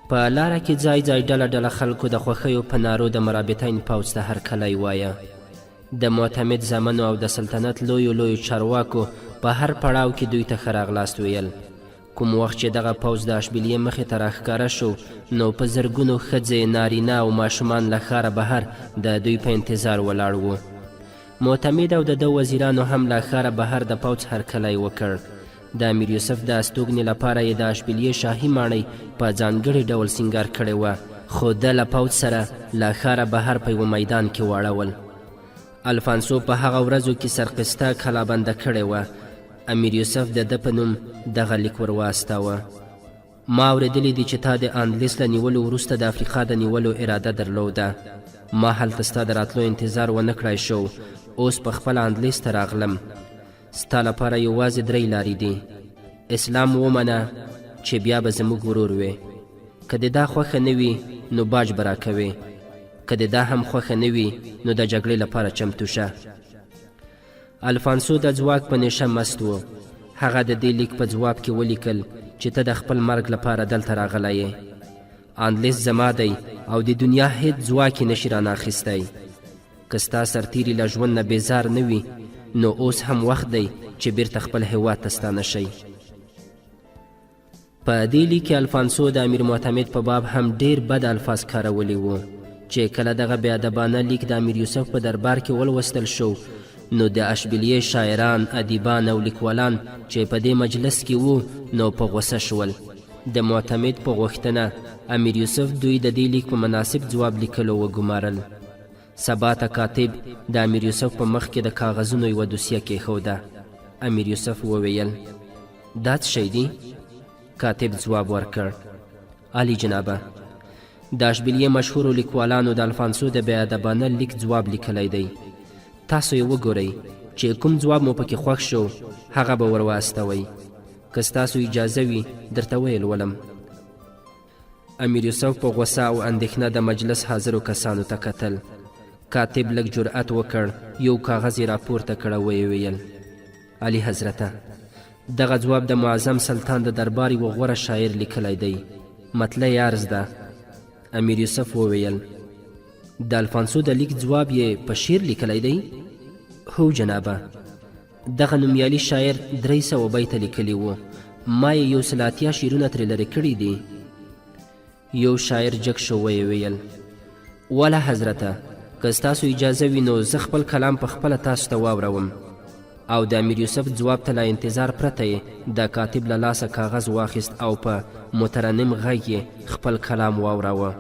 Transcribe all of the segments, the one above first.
په لاره کې ځای ځای ډله ډله خلکو د خوښیو په نارو د مرابطین پوځ ته هرکلی وایه. د معتمد زامنو او د سلطنت لویو چارواکو په هر پړاو کې دوی ته ښه راغلاست ویل. کوم وخت چې دغه پوځ د اشبیلیې مخې ته راښکاره شو نو په زرګونو ښځې، نارینه او ماشومان له ښاره بهر د دوی په انتظار ولاړ وو. معتمد او د ده وزیرانو هم له ښاره بهر د پوځ هرکلی وکړ. د امیر یوسف د استوګنې لپاره یې د اشبیلیې شاهي ماڼۍ په ځانګړي ډول سینګار کړې وه، خو ده له پوځ سره له ښاره بهر په یوه میدان کې واړول. الفانسو په هغه ورځو کې سرقسته کلابنده کړې وه. امیر یوسف د ده په نوم دغه لیک ور واستاوه: ما اورېدلی دي چې تا د اندلس له نیولو وروسته د افریقا د نیولو اراده درلوده. ما هلته ستا د راتلو انتظار ونه کړای شو. اوس په خپله اندلس ته راغلم. ستا لپاره یوازې 3 لارې دي. اسلام ومنه چې بیا به زموږ ورور وې. که د دا خوښه نه وي نو باج به راکوې. که د دا هم خوښه نه وي نو د جګړې لپاره چمتو شه. الفانسو د ځواک په نشه مست و. هغه د دې لیک په ځواب کې ولیکل چې ته د خپل مرګ لپاره دلته راغلی یې. اندلس زما دی او د دنیا هیڅ ځواک یې نشي رانه اخیستی. که ستا سرتیري له ژوند نه بیزار نه وي نو اوس هم وخت دی چې بیرته خپل هیواد ته ستانه شئ. په دې لیک کې الفانسو د امیر معتمد په باب هم ډیر بد الفاظ کارولي وو چې کله دغه بېادبانه لیک د امیر یوسف په دربار کې ولوستل شو نو د اشبیلیې شاعران، ادیبان او لیکوالان چې په دې مجلس کې وو نو په غوسه شول. د معتمد په غوښتنه امیر یوسف دوی د دې لیک په مناسب ځواب لیکلو وګمارل. سبا ته کاتب د امیر یوسف په مخ کې د کاغذونو یوه دوسیه کېښوده. امیر یوسف وویل: دا څه شی دی؟ کاتب ځواب ورکړ: عالی جنابه، د اشبیلیې مشهورو لیکوالانو د الفانسو د بېادبانه لیک ځواب لیکلی دی. تاسو یې وګورئ چې کوم ځواب مو پکې خوښ شو هغه به ور واستوئ. که ستاسو اجازه وي درته ویې لولم. امیر یوسف په غوسه او اندېښنه د مجلس حاضرو کسانو ته کتل. کاتب لږ جرأت وکړ، یو کاغذ یې راپورته کړ او ویې ویل: عالی حضرته، دغه ځواب د معظم سلطان د دربار یوه غوره شاعر لیکلی دی. مطلع یې عرض ده. امیر یوسف وویل: د الفانسو د لیک ځواب یې په شعر لیکلی دی؟ هو جنابه، دغه نومیالي شاعر 300 بیته لیکلي وو. ما یې 180 شعرونه ترې لرې کړي دي. یو شاعر جګ شو ویې ویل: والا حضرته، که ستاسو اجازه وي نو زه خپل کلام په خپله تاسو ته واوروم. او د امیر یوسف ځواب ته له انتظار پرته یې د کاتب له لاسه کاغذ واخیست او په مترنم غږ یې خپل کلام واوراوه.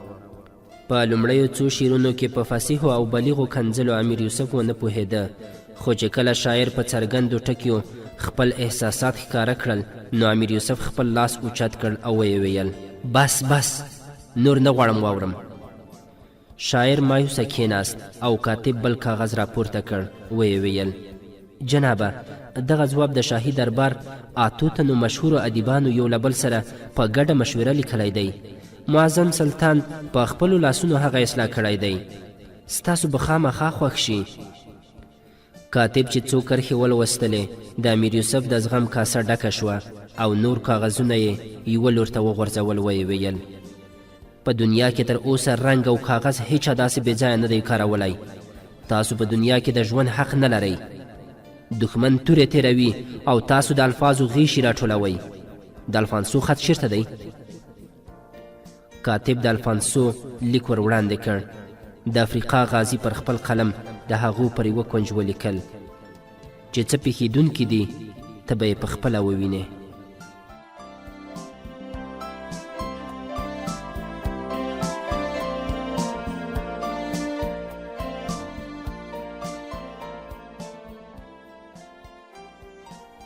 په لومړیو څو شعرونو کې په فصیحو او بلیغو کنځلو امیر یوسف ونه پوهېده، خو چې کله شاعر په څرګندو ټکیو خپل احساسات ښکاره کړل نو امیر یوسف خپل لاس اوچت کړ او ویې ویل: بس نور نه غواړم واورم. شاعر مایوسه کېناست او کاتب بل کاغذ راپورته کړ. ویې ویل: جنابه، دغه ځواب د شاهي دربار 8 تنو مشهورو ادیبانو یو له بل سره په ګډه مشوره لیکلی دی. معظم سلطان په خپلو لاسونو هغه اصلاح کړی دی. ستاسو به خامخا خوښ شي. کاتب چې څو کرښې ولوستلې د امیر یوسف د زغم کاسه ډکه شوه او نور کاغذونه یې یوه لور ته وغورځول. ویې ویل: په دنیا کې تر اوسه رنګ او کاغذ هیچا داسې بې ځایه نه دی کارولی. تاسو په دنیا کې د ژوند حق نه لرئ. دښمن تورې تیروي او تاسو د الفاظو غیشي راټولوئ. د الفانسو خط چیرته دی؟ کاتب د الفانسو لیک ور وړاندې کړ. د افریقا غازي پر خپل قلم د هغو پر یوه کونج ولیکل چې څه پېښېدونکي دي ته به یې په خپله ووینې.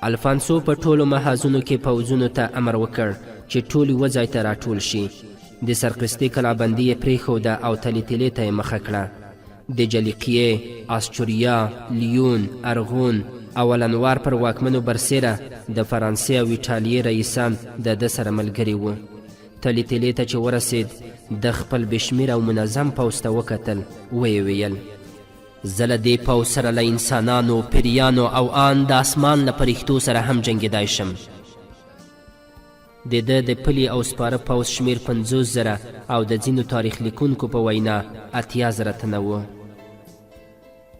الفانسو په ټولو محاذونو کې پوځونو ته امر وکړ چې ټول یوه ځای ته راټول شي. د سرقستې کلابندي یې پرېښوده او تلې تلې ته یې مخه کړه. د جلیقیې، آسچوریا، لیون، ارغون او الانوار پر واکمنو برسېره د فرانسې او ایټالیې رئیسان د ده سره ملګري وو. تلې تلې ته چې ورسېد د خپل بېشمېره او منظم پوځ ته وکتل. ویې ویل: زه له دې پوځ سره له انسانانو، پیریانو او آن د اسمان له پرښتو سره هم جنګېدای شم. د ده د پلي او سپاره پوځ شمیر 50,000 او د ځینو تاریخ لیکونکو په وینا 80,000 تنه و.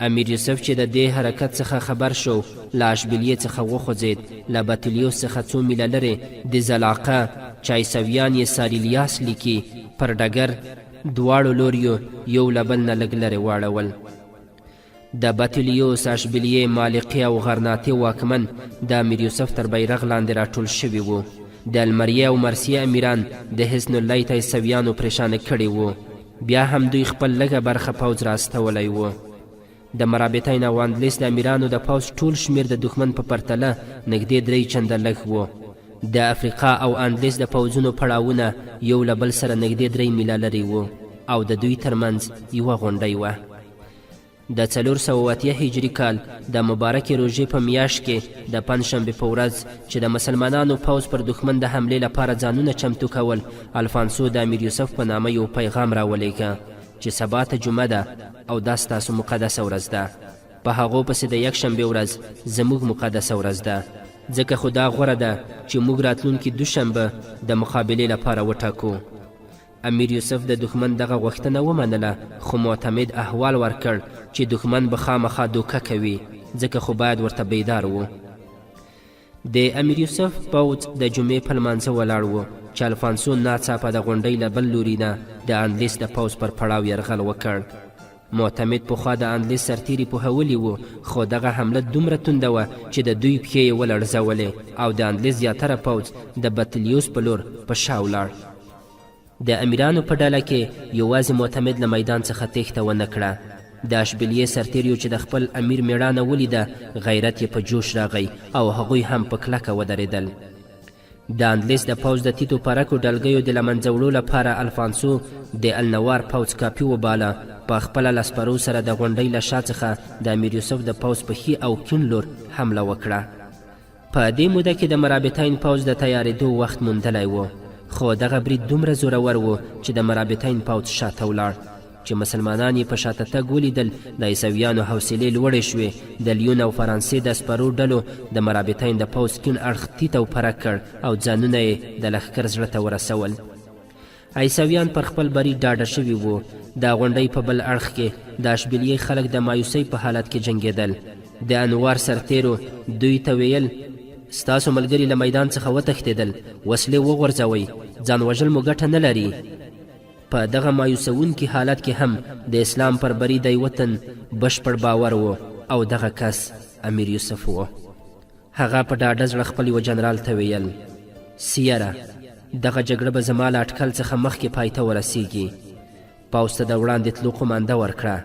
امیر یوسف چې د دې حرکت څخه خبر شو له اشبیلیې څخه وخوځېد. له بطلیوس څخه 2 میله لرې د زلاقه چایسویان یې ساریلیاس لیکي پر ډګر دواړو لوریو یو له بل نه لږ لرې واړول. د بطلیوس، اشبیلیې، مالقې او غرناطې واکمن د امیر یوسف تر بیرغ لاندې راټول شوي وو. د المریې او مرسیې امیران د حصن الله تایسویانو پریشانه کړي وو. بیا هم دوی خپل لږه برخه پوځ راستولی و. د مرابطین او اندلیس د امیرانو د پوځ ټول شمیر د دښمن په پرتله نږدې 3 چنده لږ و. د افریقا او اندلیس د پوځونو پړاوونه یو له بل سره نږدې 3 میله لرې وو او د دوی ترمنځ یوه غونډۍ وه. د 480 هجري کال د مبارکې روژې په میاشت کې د پنجشنبې په ورځ چې د مسلمانانو پوځ پر دښمن د حملې لپاره ځانونه چمتو کول، الفانسو د امیر یوسف په نامه یو پیغام راولېږه چې سبا ته جمعه ده او دا ستاسو مقدسه ورځ ده. په هغو پسې د یکشنبې ورځ زموږ مقدسه ورځ ده، ځکه خو دا غوره ده چې موږ راتلونکي دوشنبه د مقابلې لپاره وټاکو. امیر یوسف د دښمن دغه غوښتنه ومنله، خو معتمد احوال ورکړ چې دښمن به خامخا دوکه کوي، ځکه خو باید ورته بیدار و. د امیر یوسف پوځ د جمعې په لمانځه ولاړ و چې الفانسو ناڅاپه د غونډۍ له بل لوري نه د اندلیس د پوځ پر پړاو یرغل وکړ. معتمد پخوا د اندلیس سرتیري پوهولی و، خو دغه حمله دومره تونده وه چې د دوی پښې یې ولړزولې او د اندلیس زیاتره پوځ د بطلیوس په لور په شا ولاړ. د امیرانو په ډله کې یوازې معتمد له میدان څخه تېښته ونه کړه. د اشبیلیې سرتیریو چې د خپل امیر میړانه ولیده، غیرت یې په جوش راغی او هغوی هم په کلکه ودرېدل. د اندلیس د پوځ د تیتو پرکو ډلګیو د له منځه وړو لپاره الفانسو د النوار پوځ کاپي وباله. په خپله له سپرو سره د غونډۍ له شا څخه د امیر یوسف د پوځ په ښي او کیڼ لور حمله وکړه. په دې موده کې د مرابطین پوځ د تیارېدو وخت موندلی و، خو دغه برید دومره زورور و چې د مرابطین پوځ شاته ولاړ. چې مسلمانان یې په شاته تګ ولیدل، د عیسویانو حوصلې لوړې شوې. د لیون او فرانسې د سپرو ډلو د مرابطین د پوځ کیڼ اړخ تیت او پرک کړ او ځانونه یې د لښکر زړه ته ورسول. عیسویان پر خپل بري ډاډه شوي وو. د غونډۍ په بل اړخ کې د اشبیلیې خلک د مایوسۍ په حالت کې جنګېدل. د انوار سرتیرو دوی ته ویل ستاسو ملګري له میدان څخه وتښتېدل، وسلې وغورځوئ، ځان وژل مو ګټه نه لري. په دغه مایوسوونکي حالت کې هم د اسلام پر بري د یوه تن بشپړ باور و او دغه کس امیر یوسف و. هغه په ډاډه زړه خپل یوه جنرال ته ویل سیره، دغه جګړه به زما له اټکل څخه مخکې پای ته ورسیږي. پوځ ته د وړاندې تلو قمانده ورکړه.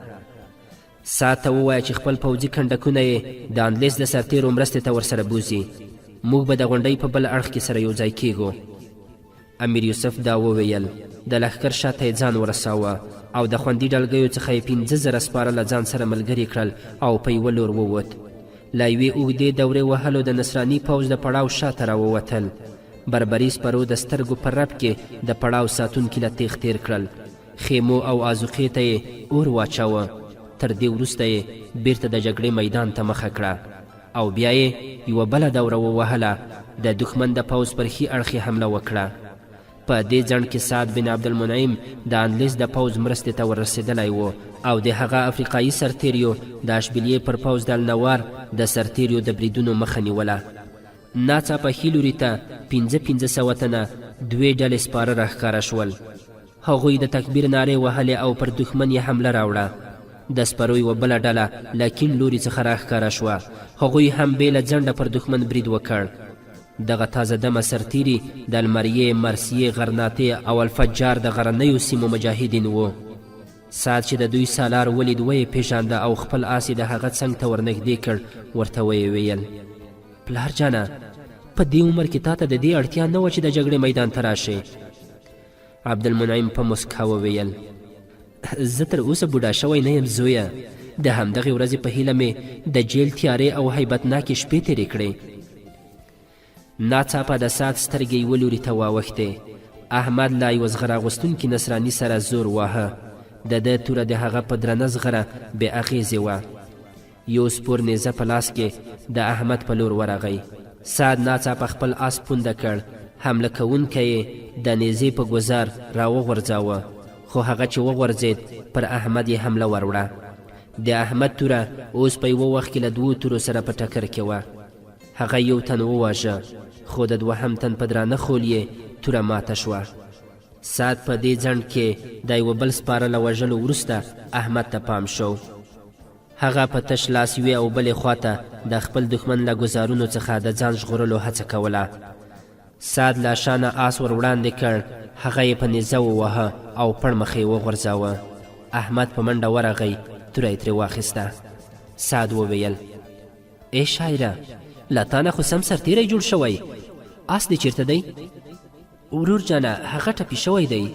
ساعت ته ووایه چې خپل پوځي کنډکونه یې د اندلیس د سرتیرو مرستې ته ورسره بوځي. موږ به د غونډۍ په بل اړخ کې سره یو ځای کیږو. امیر یوسف دا وویل. د لښکر شاته یې ځان ورساوه او د خوندي ډلګیو څخه یې 15,000 سپاره له ځان سره ملګري کړل او په یوه لور ووت. له یوې اوږدې دورې وهلو د نصراني پوځ د پړاو شاته راووتل. بربري سپرو د سترګو په رپ کې د پړاو ساتونکي له تیغ تیر کړل. خیمو او ازوخې ته یې اور واچاوه. تر دې وروسته یې بیرته د جګړې میدان ته مخه کړه او بیا یې یوه بله دوره ووهله. د دښمن د پوځ پر ښي اړخ یې حمله وکړه. په دې ځنډ کې سعد بن عبدالمنعم د اندلیس د پوځ مرستې ته ورسېدلی و او د هغه افریقایي سرتیریو د اشبیلیې پر پوځ د النوار د سرتیریو د بریدونو مخه نیوله. ناڅاپه ښي لوري ته 500 تنه 2 ډلې سپاره راښکاره شول. هغوی د تکبیر نارې وهلې او پر دښمن یې حمله راوړه. د سپرو یوه بله ډله له کیڼ لوري څخه راښکاره شوه. هغوی هم بې له ځنډه پر دښمن برید وکړ. دغه تازه دمه سرتیري د المریې، مرسیې، غرناطې او الفجار د غرنیو سیمو مجاهدین وو. سعد چې د دوی سالار ولید ویې پیژانده او خپل آس یې د هغه څنګ ته ورنږدې کړ. ورته ویې ویل پلار جانه، په دې عمر کې تا ته د دې اړتیا نه وه چې د جګړې میدان ته راشې. عبدالمنعم په مسکا وویل زه تر اوسه بوډا شوی نه یم زویه. د همدغې ورځې په هیله مې د جیل تیارې او هیبتناکې شپې تېرې کړې. ناڅاپه د سعد سترګې یوه لوري ته واوښتې. احمد له یوه زغره اغوستونکي نصراني سره زور واهه. د ده توره د هغه په درنه زغره بې اغېزې وه. یو سپور نیزه په لاس کې د احمد په لور ورغی. سعد ناڅاپه خپل آس پونده کړ. حمله کوونکی یې د نیزې په ګوزار را وغورځاوه، خو هغه چې وغورځېد پر احمد یې حمله وروړه. د احمد توره اوس په یوه وخت کې له 2 تورو سره په ټکر کې وه. هغه یو تن وواژه، خو د 2هم تن په درانه خول یې توره ماته شوه. سعد په دې ځنډ کې د یوه بل سپاره له وژلو وروسته احمد ته پام شو. هغه په تش لاس یوې او بلې خواته د خپل دښمن له ګزارونو څخه د ځان ژغورلو هڅه کوله. سعد له شانه آس ور وړاندې کړ، هغه یې په نیزه ووهه او پړ مخ یې وغورځاوه. احمد په منډه ورغی، توره یې ترې واخیسته. سعد وویل: ای شاعره، له تا نه خو سم سرتیری جوړ شوی، آس دې چیرته دی؟ ورور جانه، هغه ټپي شوی دی.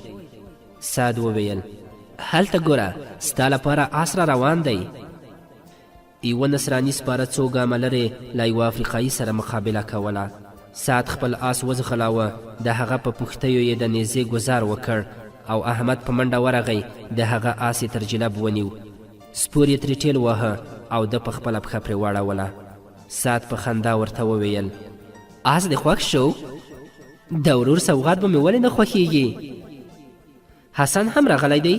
سعد وویل: هلته ګوره، ستا لپاره آس را روان دی. یوه نصراني سپاره 2 ګامه لرې له یوه افریقایي سره مقابله کوله. سعد خپل آس وځغلاوه، د هغه په پښتیو یې د نیزې ګوزار وکړ او احمد په منډه ورغی، د هغه آس یې تر جلب ونیو. سپور یې ترې ټیل واهه او ده په خپله پښه پرې واړوله. سعد په خندا ورته وویل: آس دې خوښ شو؟ د ورور سوغات به مې ولې نه خوښیږي؟ حسن هم راغلی دی؟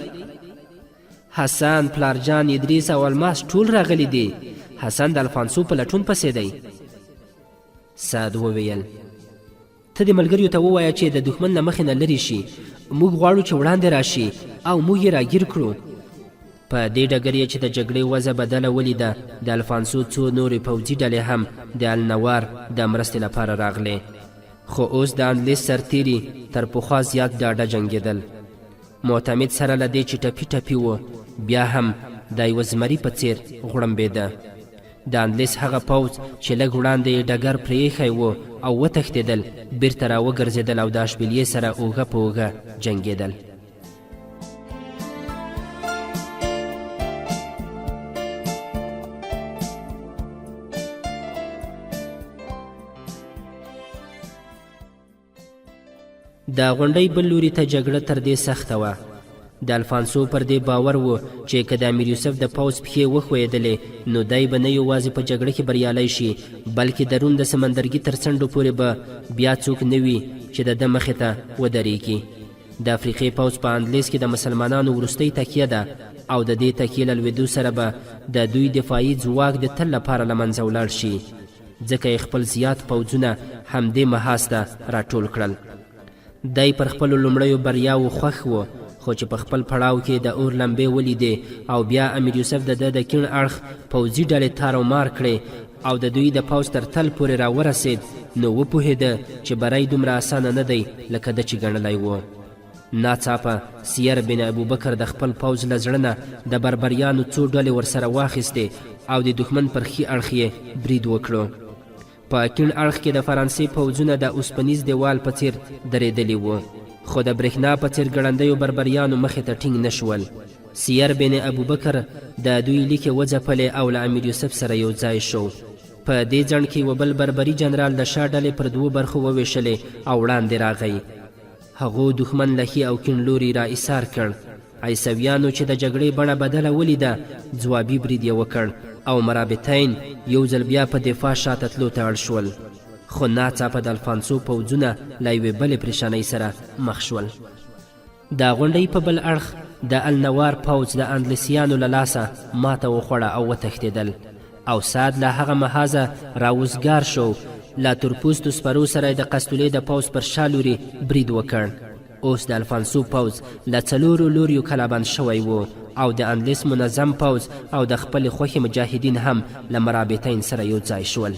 حسن، پلارجان، ادریس او الماس ټول راغلی دي. حسن د الفانسو په لټون پسې دی. سعد وویل: ته دې ملګریو ته ووایه چې د دښمن له مخې نه لرې شي، موږ غواړو چې وړاندې راشي او موږ یې راګیر کړو. په دې ډګر یې چې د جګړې وضع بدله ولیده، د الفانسو 2 نورې پوځي ډلې هم د النوار د مرستې لپاره راغلې. خو اوس د اندلیس سرتیري تر پخوا زیات ډاډه جنګېدل. معتمد سره له دې چې ټپي ټپي و، بیا هم د یوه زمري په څېر غړمبېده. د اندلیس هغه پوځ چې لږ وړاندې یې ډګر پرېښی و او وتښتېدل، بیرته را وګرځېدل او د اشبیلیې سره اوږه په اوږه جنګېدل. د غونډۍ بل لوري ته جګړه تر دې سخته وه. د الفانسو پر دې باور و چې که د امیر یوسف د پوځ پښې وښویېدلې نو دی به نه یوازې په جګړه کې بریالی شي، بلکې د روم د سمندرګي تر څنډو پورې به بیا څوک نه وي چې د ده مخې ته ودرېږي. د افریقې پوځ په اندلیس کې د مسلمانانو وروستۍ تکیه ده او د دې تکیې له لوېدو سره به د دوی دفاعي ځواک د تل لپاره له منځه ولاړ شي، ځکه یې خپل زیات پوځونه همدې محاذ ته راټول کړل. دی پر خپلو لومړیو بریاوو خوښ و، خو چې په خپل پړاو کې د اور لمبې ولیدې او بیا امیر یوسف د ده د کیڼ اړخ پوځي ډلې تار و مار کړې او د دوی د پوځ تر تل پورې راورسېد، نو وپوهېده چې بری دومره اسانه نه دی لکه ده چې ګڼلی و. ناڅاپه سیر بن ابوبکر د خپل پوځ له زړه نه د بربریانو 2 ډلې ورسره واخیستې او د دښمن پر ښي اړخ یې برید وکړو. په کیڼ اړخ کې د فرانسې پوځونه د اوسپنیز دیوال په څیر درېدلي وو، خو د برېښنا په څیر ګړندیو بربریانو مخې ته ټینګ نه شول. سیر بن ابوبکر د دوی لیکې وځپلې او له امیر یوسف سره یو ځای شو. په دې ځنډ کې یوه بل بربري جنرال د شا ډلې پر 2 برخو وویشلې او وړاندې راغی. هغو دښمن له ښي او کیڼ لوري را ایسار کړ. عیسویانو چې د جګړې بڼه بدله ولیده، ځوابي برید یې وکړ او مرابطین یو ځل بیا په دفاع شاته تلو ته اړ شول. خو ناڅاپه د الفانسو پوځونه له یوې بلې پریشانۍ سره مخ شول. د غونډۍ په بل اړخ د النوار پوځ د اندلیسیانو له لاسه ماته وخوړه او وتښتېدل او سعد له هغه محاذه راوزګار شو. له تورپوستو سپرو سره د قسطلې د پوځ پر شا لوري برید وکړ. اوس د الفانسو پوځ له 4 لوریو کلابند شوی و او د اندلیس منظم پوځ او د خپل خوښې مجاهدین هم له مرابطین سره یو ځای شول.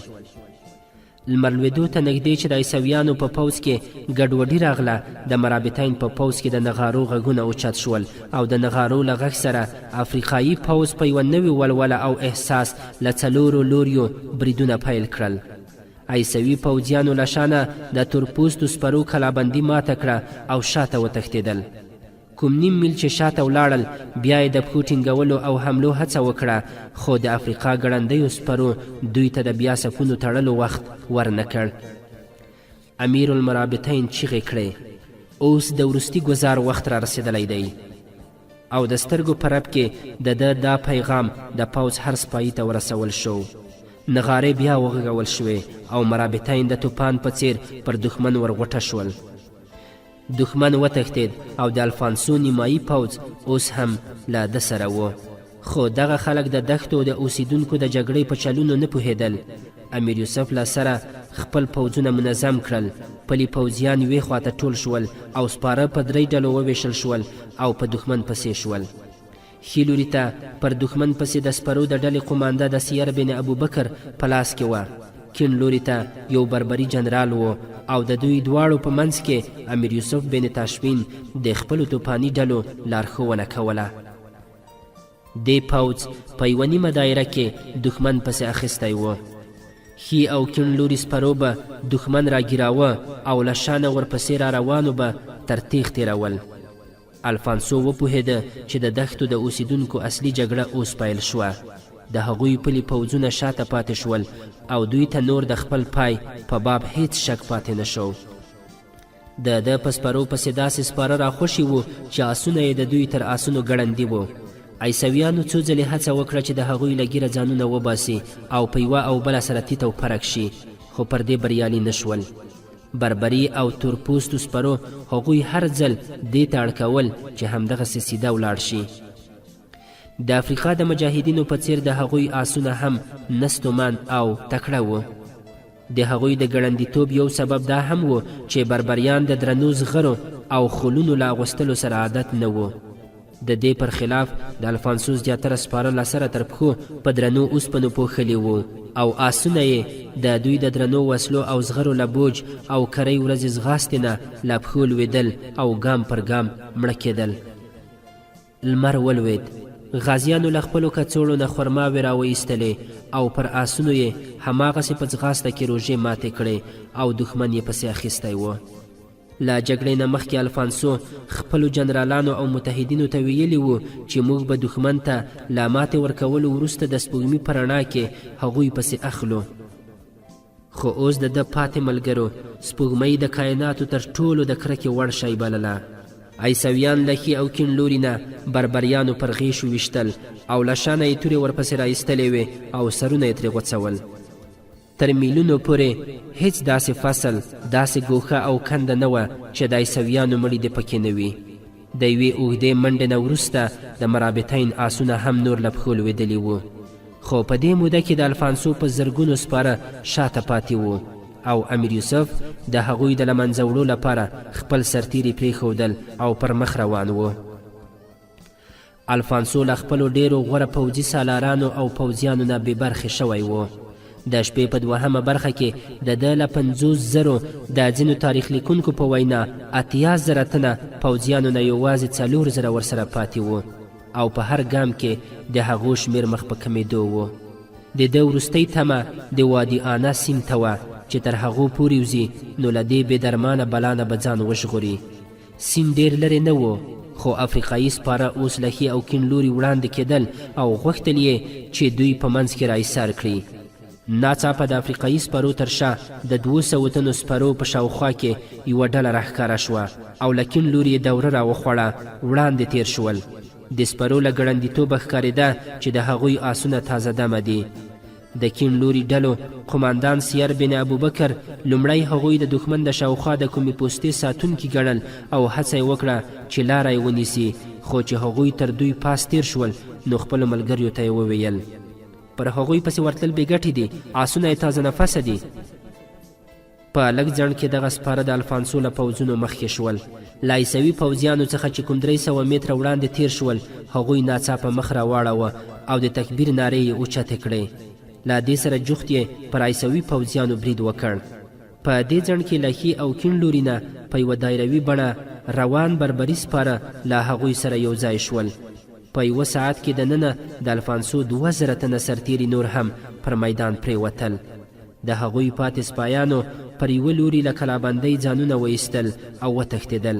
لمر لوېدو ته نږدې چې د عیسویانو په پوځ کې ګډوډي راغله، د مرابطین په پوځ کې د نغارو غږونه اوچت شول او د نغارو له غږ سره افریقایي پوځ په یوه نوې ولوله او احساس له 4 لوریو بریدونه پیل کړل. عیسوي پوځیانو له شانه د تورپوستو سپرو کلابندي ماته کړه او شاته وتښتېدل. کوم نیم میل چې شاته ولاړل، بیا یې د پښو ټینګولو او حملو هڅه وکړه، خو د افریقا ګړندیو سپرو دوی ته د بیا سکونو تړلو وخت ورنه کړ. امیر المرابطین چیغې کړې: اوس د وروستي ګزار وخت را رسېدلی دی. او د سترګو په رپ کې د ده دا پیغام د پوځ هر سپایي ته ورسول شو: نغارې بیا وغږول شوې او مرابطین د توپان په څیر پر دښمن ورغوټه شول. دښمن وتښتېد او د الفانسو نیمایي پوځ اوس هم له ده سره و. خو دغه خلک د دښتو د اوسیدونکو د جګړې په چلونو نه پوهېدل. امیر یوسف له سره خپل پوځونه منظم کړل. پلي پوځیان یوې خواته ټول شول او سپاره په 3 ډلو وویشل شول او په دښمن پسې شول. ښي لوري ته پر دښمن پسې د سپرو د ډلې قومانده د سیر بن ابوبکر په لاس کې وه. کیڼ لوري ته یو بربري جنرال و او د دوی دواړو په منځ کې امیر یوسف بن تاشفین د خپلو توپاني ډلو لارښوونه کوله. دې پوځ په یوه نیمه دایره کې دښمن پسې اخیستی و. ښي او کیڼ لوري سپرو به دښمن راګیراوه او له شانه ورپسې را روانو به تر تیغ تېرول. الفانسو وپوهېده چې د دښتو د اوسیدونکو اصلي جګړه اوس پیل شوه. د هغوی پلي پوځونه شاته پاتې شول او دوی ته نور د خپل پای په باب هیڅ شک پاتې نه شو. د ده په سپرو پسې داسې سپاره راخوشي وو چې آسونه یې د دوی تر آسونو ګړندي وو. عیسویانو څو ځلې هڅه وکړه چې د هغوی له ګیره ځانونه وباسي او په یوه او بله سره تیت او پرک شي، خو پر دې بریالي نه شول. بربري او تورپوستو سپرو هغوی هر ځل دې ته اړ کول چې همدغسې سیده ولاړ شي. د افریقا د مجاهدینو په څیر د هغوی آسونه هم نستومن او تکړه وو. د هغوی د ګړندیتوب یو سبب دا هم و چې بربریان د درنو زغرو او خلونو له اغوستلو سره عادت نه وو. د دې پر خلاف د الفانسو زیاتره سپاره له سره تر پښو په درنو اوسپنو پوښلي وو او آسونه یې د دوی د درنو وسلو او زغرو له بوج او کرۍ ورځې ځغاستې نه له پښو لوېدل او ګام پر ګام مړه کېدل. لمر ولوېد. غازیانو له خپلو کڅوړو نه خرماوې راوایستلې او پر آسونو یې هماغسې په ځغاسته کې روژې ماتې کړې او دښمن یې پسې اخیستی و. له جګړې نه مخکې الفانسو خپلو جنرالانو او متحدینو ته ویلي وو چې موږ به دښمن ته له ماتې ورکولو وروسته د سپوږمۍ په رڼا کې هغوی پسې اخلو. خو اوس د ده پاتې ملګرو سپوږمۍ د کائناتو تر ټولو د کرکې وړ شی بلله. عیسویان له ښي او کیڼ لوري نه بربریانو پر غیشو ویشتل او له شانه یې تورې ورپسې راایستلې وې او سرونه یې ترې غوڅول. تر میلونو پورې هیڅ داسې فصل، داسې ګوښه او کنده نه وه چې د عیسویانو مړي دې پکې نه وي. د یوې اوږدې منډې نه وروسته د مرابطین آسونه هم نور له پښو لوېدلي وو. خو په دې موده کې د الفانسو په زرګونو سپاره شاته پاتې وو او امیر یوسف د هغوی د له منځه وړو لپاره خپل سرتیري پرېښودل او پر مخ روان و. الفانسو له خپلو ډېرو غوره پوځي سالارانو او پوځیانو نه بې برخې شوی و. د شپې په 2مه برخه کې د ده له 50,000 د ځینو تاریخ لیکونکو په وینا 80,000 تنه پوځیانو نه یوازې 4,000 ورسره پاتې وو او په هر ګام کې د هغو شمېر مخ په کمېدو و. د ده وروستۍ تمه د وادي آنا سیند ته وه چې تر هغو پورې وځي نو له دې بې درمانه بلا نه به ځان وژغوري. سیند ډېر لرې نه و، خو افریقایي سپاره اوس له ښي او کیڼ لوري وړاندې کېدل او غوښتل یې چې دوی په منځ کې راایسار کړي. ناڅاپه د افریقایي سپرو تر شا د 200 تنو سپرو په شاوخوا کې یوه ډله راښکاره شوه او له کیڼ لوري یې دوره راوخوړه، وړاندې تیر شول. د سپرو له ګړندیتوبه ښکارېده چې د هغوی آسونه تازه دمه دي. د کیڼ لوري ډلو قماندان سیر بن ابوبکر لومړی هغوی د دښمن د شاوخوا د کومې پوستې ساتونکي ګڼل او هڅه یې وکړه چې لاره یې ونیسي، خو چې هغوی تر دوی پاس تیر شول نو خپلو ملګریو ته یې وویل پر هغوی پسې ورتلل بې ګټې دي، آسونه یې تازه نفسه دي. په لږ ځنډ کې دغه سپاره د الفانسو له پوځونو مخکې شول. له عیسوي پوځیانو څخه چې کوم 300 متره وړاندې تیر شول هغوی ناڅاپه مخ راواړوه او د تکبیر نارې یې اوچتې کړې. له دې سره جوخت یې پر عیسوي پوځیانو برید وکړ. په دې ځنډ کې له ښي او کیڼ لوري نه په یوه دایروي بڼه روان بربري سپاره له هغوی سره یو ځای شول. په یوه ساعت کې دننه د الفانسو 2,000 تنه سرتیري نور هم پر میدان پرېوتل. د هغوی پاتې سپایانو پر یوه لوري له کلابندۍ ځانونه وایستل او وتښتېدل.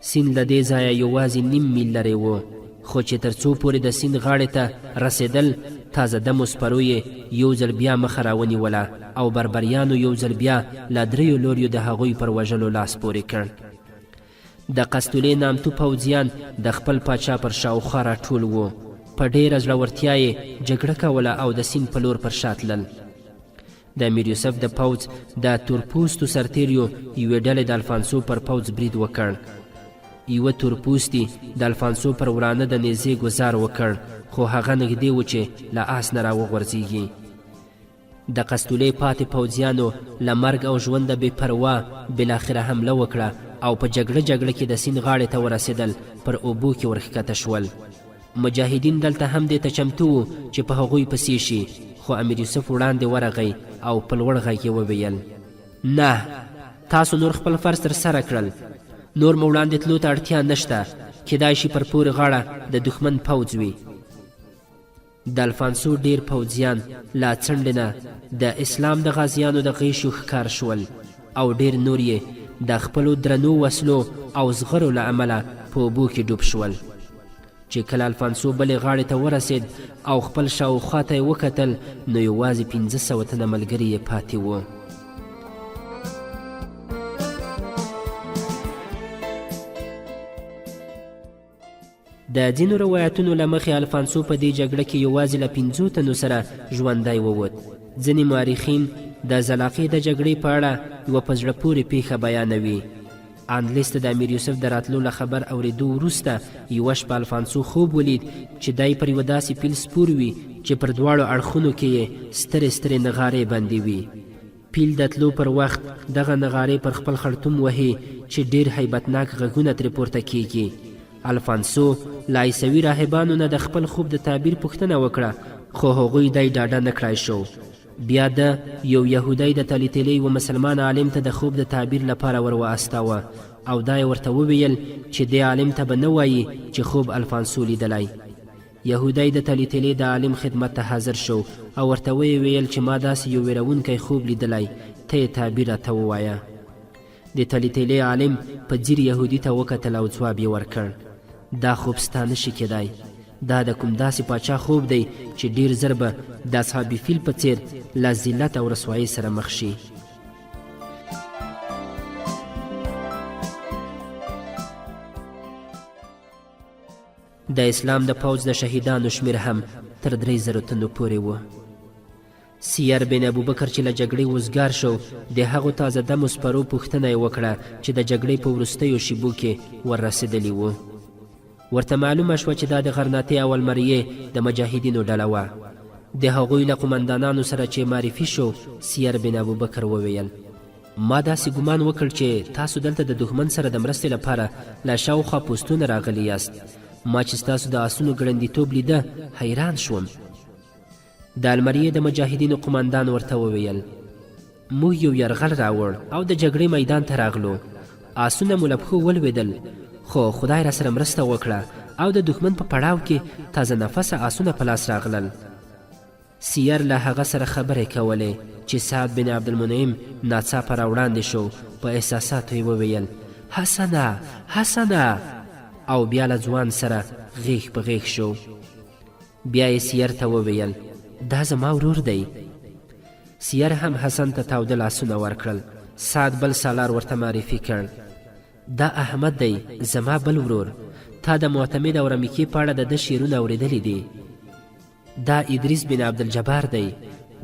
سیند له دې ځایه یوازې 1.5 میل لرې و، خو چې تر څو پورې د سیند غاړې ته رسېدل تازه دمو سپرو یې یو ځل بیا مخه راونیوله او بربریانو یو ځل بیا له 3 لوریو د هغوی پر وژلو لاس پورې کړ. د قسطلې نامتو پوځیان د خپل پاچا پر شاوخوا راټول وو. په ډېره زړورتیا یې جګړه کوله او د سیند په لور پر شا تلل. د امیر یوسف د پوځ د تورپوستو سرتیریو یوې ډلې د الفانسو پر پوځ برید وکړ. یوه تورپوستي د الفانسو پر ورانه د نیزې ګزار وکړ، خو هغه نږدې و چې له آس نه راوغورځېږي. د قسطولې پاتې پوځیانو له مرګ او ژونده بې پروا بالاخره حمله وکړه او په جګړه کې د سیند غاړې ته ورسېدل، پر اوبو کې ورښکته شول. مجاهدین دلته هم دې ته چمتو وو چې په هغوی پسې شي، خو امیر یوسف وړاندې ورغی او په لوړ غږ یې وویل: نه، تاسو نور خپل فرض ترسره کړل، نور مو وړاندې تلو ته اړتیا نشته، کیدای شي پر پورې غاړه د دښمن پوځ وي. د الفانسو ډیر پوځیان لا څنډې نه د اسلام د غازیانو د غیشو ښکار شول او ډیر نور یې د خپلو درنو وسلو او زغرو له امله په اوبو کې ډوب شول. چې کله الفانسو بلې غاړې ته ورسېد او خپل شاوخوا ته یې وکتل، نو یوازې 500 تنه ملګري یې پاتې وو. د ځینو روایتونو له مخې الفانسو په دې جګړه کې یوازې له 5 تنو سره ژوندی ووت. ځینې مورخین د زلاقې د جګړې په اړه یوه په زړه پورې پیښه بیانوي. انلیس ته د امیر یوسف د راتلو له خبر اورېدو وروسته یوه شپه الفانسو خوب ولید چې دی پر یوه داسې پیل سپور وي چې پر دواړو اړخونو کې یې سترې سترې نغارې بندې وي. پیل د تلو پر وخت دغه نغارې پر خپل خړتوم وهي چې ډېر هیبتناک غږونه ترې پورته کیږي. الفانسو له عیسوي راهبانو نه د خپل خوب د تعبیر پوښتنه وکړه، خو هغوی دی ډاډه نه کړای شو. بیا د یو یهودی د تلیتلی و مسلمان عالم ته د خوب د تعبیر لپاره ور واستاوه او دا یې ورته وویل چې دې عالم ته به نه وایي چې خوب الفانسو لیدلی. یهودی د تلیتلی د عالم خدمت ته حاضر شو او ورته ویې ویل چې ما داسې یو ویرونکی خوب لیدلی، ته یې تعبیر راته ووایه. د تلیتلی عالم په ځیر یهودي ته وکتل او ځواب یې ورکړ: دا خوب ستا نشي کیدای، دا د کوم داسې پاچا خوب دی چې ډیر زر به د اصحاب فیل په څیر له ذلت او رسوایۍ سره مخ شي. د اسلام د پوځ د شهیدانو شمیر هم تر 3000 تنو پورې و. سیر بن ابوبکر چې له جګړې وزګار شو، د هغو تازه دمو سپرو پوښتنه یې وکړه چې د جګړې په وروستیو شیبو کې وررسېدلي وو. ورته معلومه شوه چې دا د غرناطې او المریې د مجاهدینو ډله وه. د هغوی له قمندانانو سره چې معرفي شو، سیر بن ابوبکر وویل: ما داسې ګمان وکړ چې تاسو دلته د دښمن سره د مرستې لپاره له شاوخوا پوستونه راغلي یاست. ما چې ستاسو د آسونو ګړندیتوب لیده حیران شوم. د المریې د مجاهدینو قمندان ورته وویل: موږ یو یرغل راوړ او د جګړې میدان ته راغلو. آسونه مو له پښو ولوېدل، خو خدای را سره مرسته وکړه او د دښمن په پړاو کې تازه نفسه آسونه په لاس راغلل. سیر له هغه سره خبرې کولې چې سعد بن عبدالمنعم ناڅاپه راوړاندې شو. په احساساتو یې وویل: حسنه حسنه، او بیا له ځوان سره غیږ په غیږ شو. بیا یې سیر ته وویل: دا زما ورور دی. سیر هم حسن ته تاوده لاسونه ورکړل. سعد بل سالار ورته معرفي کړ: دا احمد دی، زما بل ورور. تا د معتمد او رمیکې په اړه د ده شعرونه اورېدلي دي. دا ادریس بن عبدالجبار دی،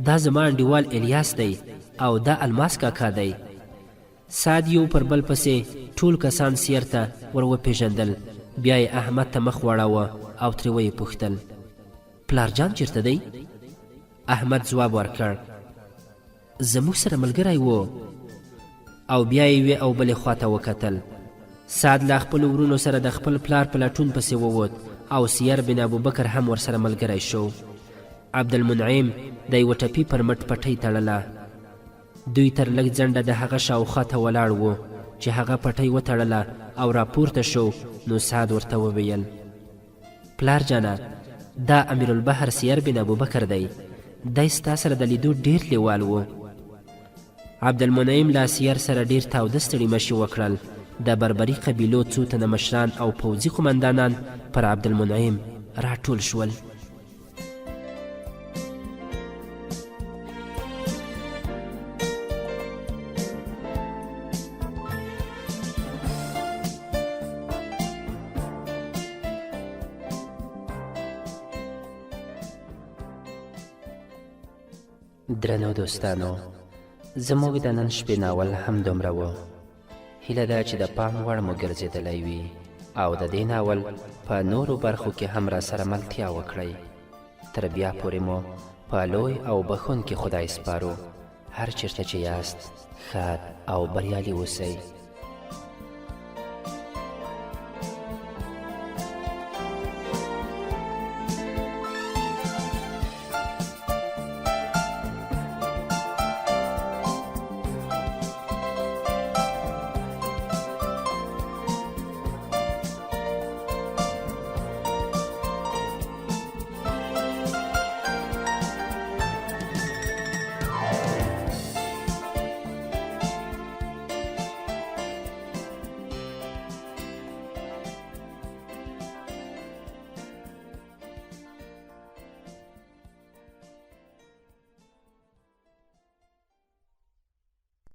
دا زما انډیوال الیاس دی، او دا الماس کاکا دی. سعد یو پر بل پسې ټول کسان سیر ته ور وپېژندل. بیا یې احمد ته مخ واړاوه او ترې ویې پوښتل: پلارجان چېرته دی؟ احمد ځواب ورکړ: زموږ سره ملګری و. او بیا یې یوې او بلې خواته وکتل. سعد له خپلو ورونو سره د خپل پلار په لټون پسې ووت او سیر بن ابوبکر هم ورسره ملګری شو. عبدالمنعم د یوه ټپي پر مټ پټۍ تړله. دوی تر لږ ځنډه د هغه شاوخوا ته ولاړ وو. چې هغه پټۍ وتړله او راپورته شو، نو سعد ورته وویل: پلار جانه، دا امیر البحر سیر بن ابوبکر دی، دی ستا سره د لیدو ډیر لیوال و. عبدالمنعم له سیر سره ډیر تاوده ستړي مشي وکړل. د بربري قبیلو څو تنه مشران او پوځي قمندانان پر عبدالمنعم راټول شول. درنو دوستانو، زموږ د نن شپې ناول هم دومره و. هیله ده چې د پام وړ مو ګرځېدلی وي او د دې ناول په نورو برخو کې هم را سره ملتیا وکړئ. تر بیا پورې مو په لوی او بخښونکي خدای سپارو. هر چېرته چې یاست ښاد او بریالي اوسئ.